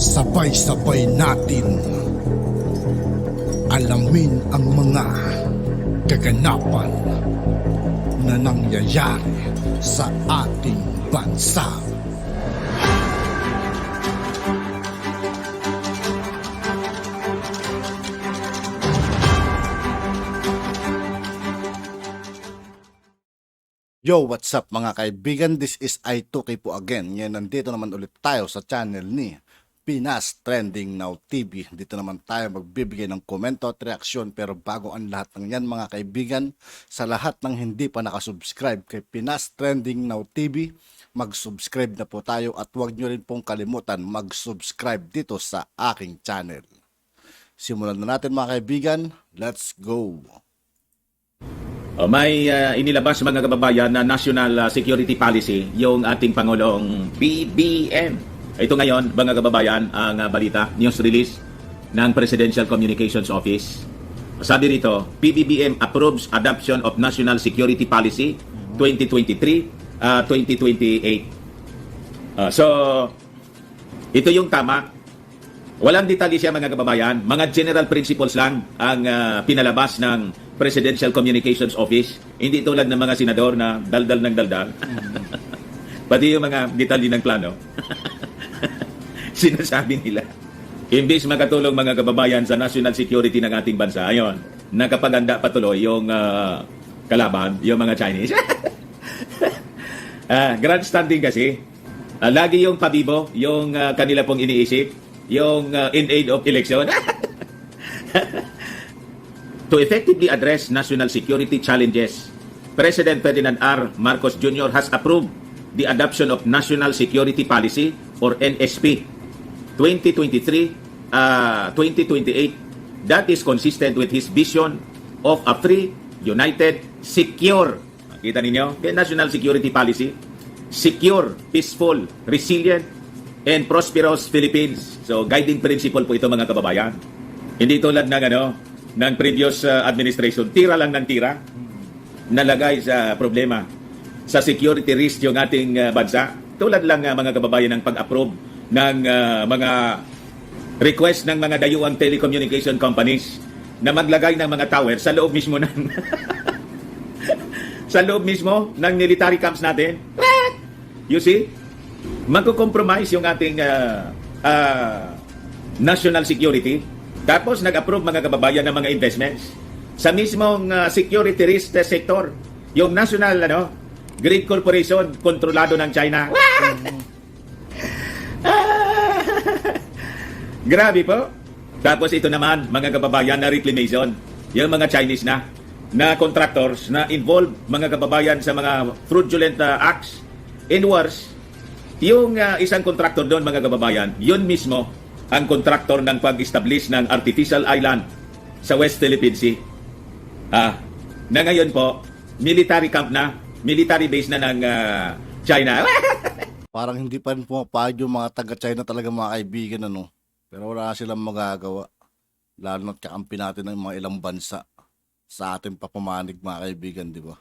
Sabay-sabay natin alamin ang mga kaganapan na nangyayari sa ating bansa. Yo, what's up mga kaibigan? This is I2K po again. Ngayon, nandito naman ulit tayo sa channel ni Pinas Trending Now TV. Dito naman tayo magbibigay ng komento at reaksyon. Pero bago ang lahat ng yan mga kaibigan, sa lahat ng hindi pa nakasubscribe kay Pinas Trending Now TV, mag-subscribe na po tayo at huwag nyo rin pong kalimutan mag-subscribe dito sa aking channel. Simulan na natin mga kaibigan. Let's go! May inilabas mga kababayan na National Security Policy yung ating Pangulong BBM. Ito ngayon mga kababayan ang balita, news release ng Presidential Communications Office. Sabi rito, PBBM approves adoption of National Security Policy 2023-2028. So, ito yung tama. Walang detalye siya mga kababayan. Mga general principles lang ang pinalabas ng Presidential Communications Office. Hindi tulad ng mga senador na daldal ng daldal. Pati yung mga detalye ng plano. Sinasabi nila. Imbis makatulong mga kababayan sa national security ng ating bansa, ayon, nakapaganda patuloy yung kalaban, yung mga Chinese. Grandstanding kasi. Lagi yung pabibo, yung kanila pong iniisip, yung in aid of election. To effectively address national security challenges, President Ferdinand R. Marcos Jr. has approved the adoption of National Security Policy or NSP 2023-2028 that is consistent with his vision of a free, united, secure, kita ninyo, National Security Policy, secure, peaceful, resilient, and prosperous Philippines. So, guiding principle po ito mga kababayan. Hindi tulad ng ng previous administration, tira lang ng tira, nalagay sa problema, sa security risk yung ating bansa. Tulad lang mga kababayan ng pag-approve ng mga request ng mga dayuang telecommunication companies na maglagay ng mga tower sa loob mismo ng sa loob mismo ng military camps natin. You see? Magko-compromise yung ating national security. Tapos nag-approve mga kababayan ng mga investments sa mismong security risk sector. Yung National Grid Corporation, kontrolado ng China. Grabe po. Tapos ito naman, mga kababayan, na reclamation. Yung mga Chinese na contractors na involved, mga kababayan, sa mga fraudulent acts. And worse, yung isang contractor doon, mga kababayan, yun mismo ang contractor ng pag-establish ng artificial island sa West Philippine Sea. Na ngayon po, military camp na, military base na ng China. Parang hindi pa rin pumapayag yung mga taga-China talaga mga kaibigan, Pero wala silang magagawa. Lalo na't kakampi natin ng mga ilang bansa sa ating papamanig mga kaibigan, di ba?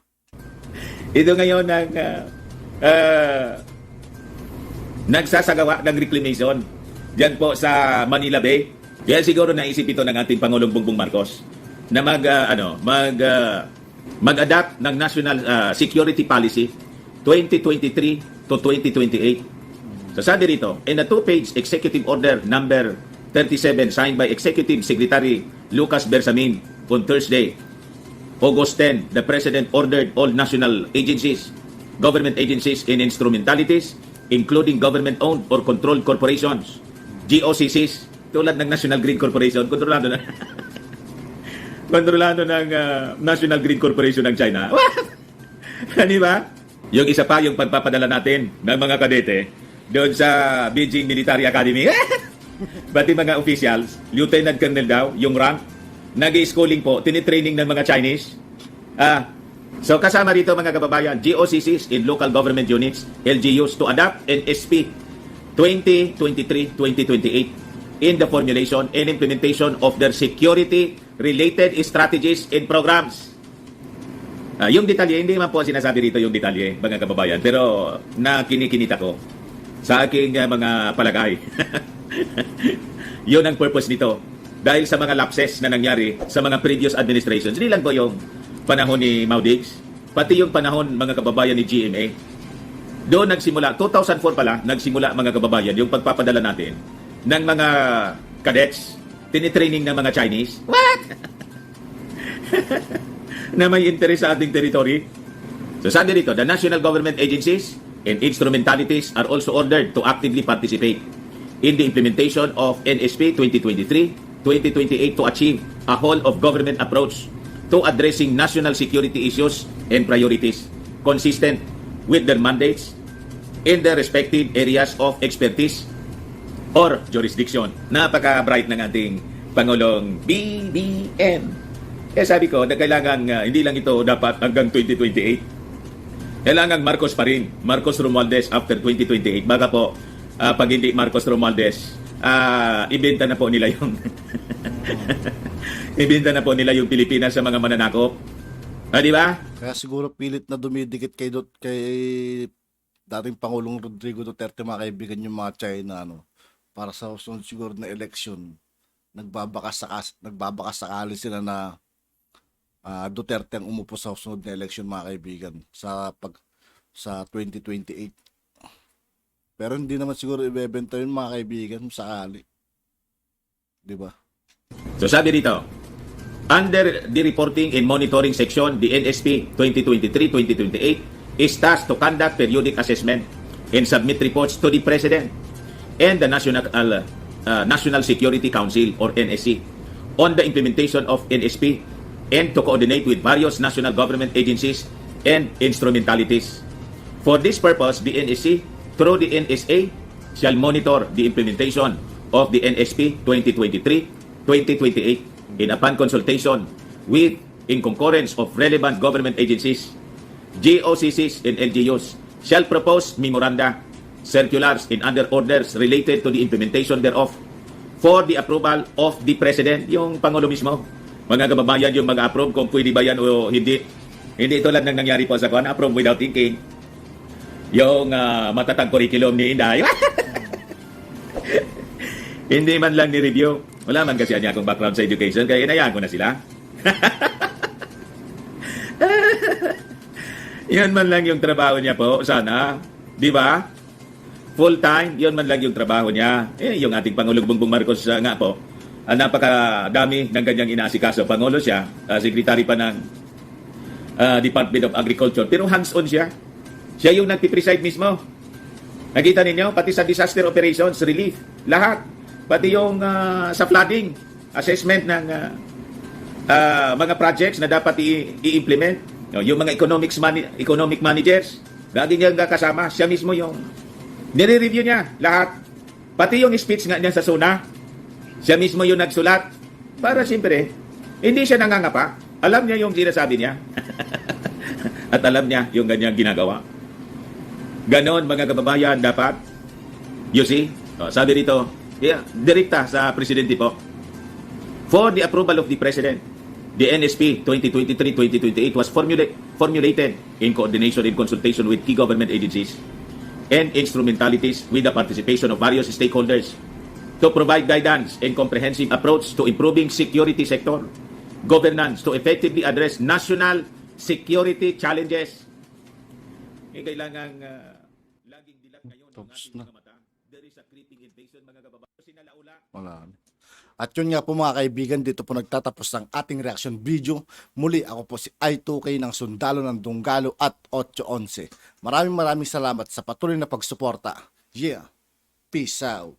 Ito ngayon ang nagsasagawa ng reclamation diyan po sa Manila Bay. Kaya siguro naisip ito ng ating Pangulong Bongbong Marcos na mag-adapt ng National Security Policy 2023 to 2028. So sabi rito, in a two-page executive order number 37 signed by Executive Secretary Lucas Bersamin on Thursday, August 10, the President ordered all national agencies, government agencies and instrumentalities, including government-owned or controlled corporations, GOCCs, tulad ng National Grid Corporation, kontrolado ng National Grid Corporation ng China. Di ba? Yung isa pa, yung pagpapadala natin ng mga kadete doon sa Beijing Military Academy. Pati mga officials, lieutenant colonel daw, yung rank, nag-i-schooling po, tinitraining ng mga Chinese. So kasama rito mga kababayan, GOCCs in local government units, LGUs, to adopt NSP 2023-2028 in the formulation and implementation of their security-related strategies and programs. Yung detalye, hindi man po sinasabi rito yung detalye, mga kababayan, pero nakinikinita ko sa aking mga palagay. Yun ang purpose nito. Dahil sa mga lapses na nangyari sa mga previous administrations, hindi lang po yung panahon ni Maudigs, pati yung panahon mga kababayan ni GMA. Doon nagsimula, 2004 pala, nagsimula mga kababayan, yung pagpapadala natin ng mga cadets, tinitraining ng mga Chinese. What? Na may interest sa ating territory. So sabi dito, the national government agencies and instrumentalities are also ordered to actively participate in the implementation of NSP 2023-2028 to achieve a whole of government approach to addressing national security issues and priorities consistent with their mandates in their respective areas of expertise or jurisdiction. Napaka-bright ng ating Pangulong BBM. Kaya sabi ko, na kailangan, hindi lang ito dapat hanggang 2028. Kailangan Marcos pa rin. Marcos Romualdez after 2028. Baka po, pag hindi Marcos Romualdez, ibenta na po nila yung ibenta na po nila yung Pilipinas sa mga mananakop. Di ba? Kaya siguro pilit na dumidikit kay dating Pangulong Rodrigo Duterte, mga kaibigan, yung mga China, para sa susunod siguro na election, nagbabaka sakali sila na Duterte ang umupo sa susunod na election, mga kaibigan, sa 2028. Pero hindi naman siguro ibebenta yun, mga kaibigan, sakali. Di ba? So sabi dito, under the reporting and monitoring section, the NSP 2023-2028 is tasked to conduct periodic assessment and submit reports to the President and the National Security Council or NSC on the implementation of NSP and to coordinate with various national government agencies and instrumentalities. For this purpose, the NSC, through the NSA, shall monitor the implementation of the NSP 2023-2028 in upon consultation with, in concurrence of relevant government agencies, GOCCs and LGUs, shall propose memoranda, circulars, and other orders related to the implementation thereof for the approval of the President, yung Pangulo mismo. Mga kababayan, yung mag-approve kung pwede ba yan o hindi. Hindi tulad ng nangyari po sa kwan, approve without thinking. Yung matatag curriculum ni Inday. Hindi man lang ni-review. Wala man kasi niya akong background sa education, kaya inayaan ko na sila. Yan man lang yung trabaho niya po, sana. Di ba? Full-time, yun man lang yung trabaho niya. Yung ating Pangulong Bongbong Marcos nga po, napakadami ng kanyang inaasikaso. Pangulo siya, secretary pa ng Department of Agriculture. Pero hands-on siya. Siya yung nagpipreside mismo. Nakita ninyo, pati sa disaster operations, relief, lahat. Pati yung sa flooding, assessment ng mga projects na dapat i-implement. Yung mga economic managers, lagi niya kasama. Siya mismo yung nire-review niya lahat. Pati yung speech nga niya sa SONA, siya mismo yung nagsulat. Para siyempre, hindi siya nangangapa. Alam niya yung sinasabi niya. At alam niya yung ganyang ginagawa. Ganon, mga kababayan, dapat. You see? Sabi rito, direkta sa presidente po. For the approval of the President, the NSP 2023-2028 was formulated in coordination and consultation with key government agencies and instrumentalities with the participation of various stakeholders to provide guidance and comprehensive approach to improving security sector governance to effectively address national security challenges. Kailangan laging dilat ngayon ang ating mga mata. There is a creeping invasion, mga kababayan. Sinalaula. Wala. At yun nga po, mga kaibigan, dito po nagtatapos ang ating reaction video. Muli, ako po si I2K ng Sundalo ng Dunggalo at 811. Maraming salamat sa patuloy na pagsuporta. Yeah. Peace out.